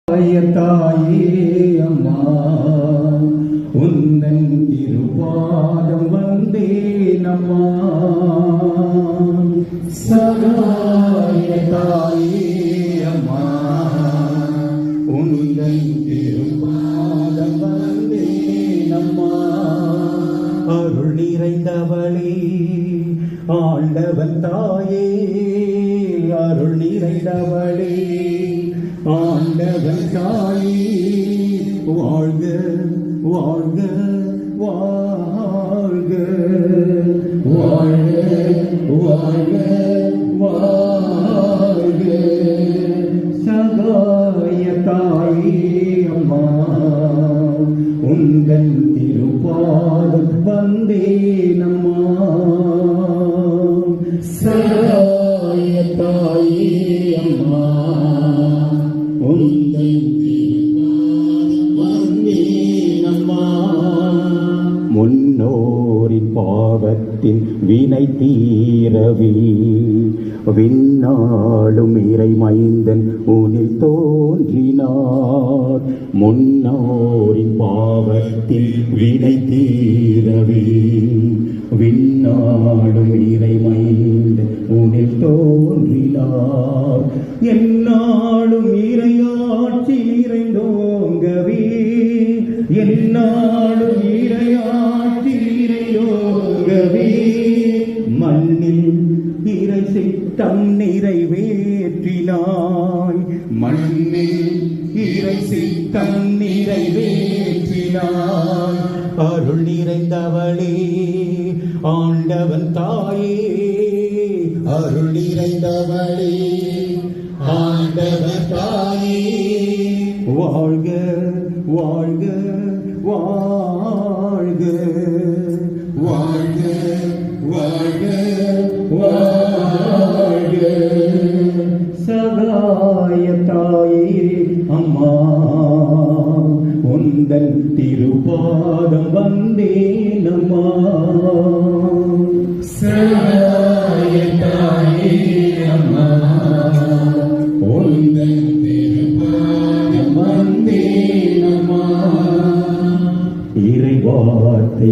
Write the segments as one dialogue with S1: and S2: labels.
S1: தாயே அம்மா உந்தன் திருப்பாதம் வந்தேன் அம்மா. சகாய தாயே அம்மா உந்தன் திருப்பாதம் வந்தேன் அம்மா. அருள் நிறைந்தவளே ஆண்டவன் தாயே, அருள் நிறைந்தவளே ஆண்டவன் தாயே, வாழ்க வாழ்க வாழ்க வாழ்க வாழ்க வாழ்க. சகாய தாயே அம்மா உந்தன் திருப்பாதம் வந்தேன் அம்மா. சகாய தாயே அம்மா முன்னோரின் பாவத்தின் வினை தீரவே விண்ணாளும் இறை மைந்தன் உனில் தோன்றினார். முன்னோரின் பாவத்தின் வினை தீரவே விண்ணாளும் இறை மைந்தன் உனில் தோன்றினார். என்னாலும் இறையாட்சி நிறைந்தோங்கவே, என்னாலும் இறையாட்சி நிறைந்தோங்கவே, மண்ணில் இறை சித்தம் நிறைவேற்றினாய், மண்ணில் இறை சித்தம் நிறைவேற்றினாய். அருள் நிறைந்தவளே ஆண்டவன் தாயே, அருள் நிறைந்தவளே ஆண்டவன் தாயே, வாழ்க வாழ்க வாழ்க வாழ்க வாழ்க வாழ்க. சகாய தாயே அம்மா உந்தன் திருப்பாதம் வந்தேன் அம்மா. சகாய தாயே அம்மா உந்தன் திருப்பாதம் வந்தேன் அம்மா. இறைவார்த்தை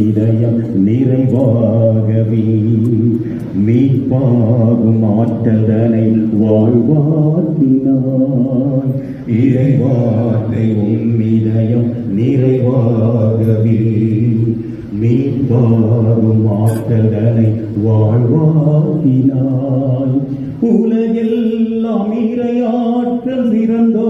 S1: இதயம் நிறைவாகவே மீட்பாகும் ஆற்றதனை வாழ்வாக்கினாய். இறைவார்த்தை இதயம் நிறைவாகவே மீட்பாகும் ஆற்றதனை வாழ்வாக்கினாய். உலகெல்லாம் இறையாற்றல் சிறந்தோ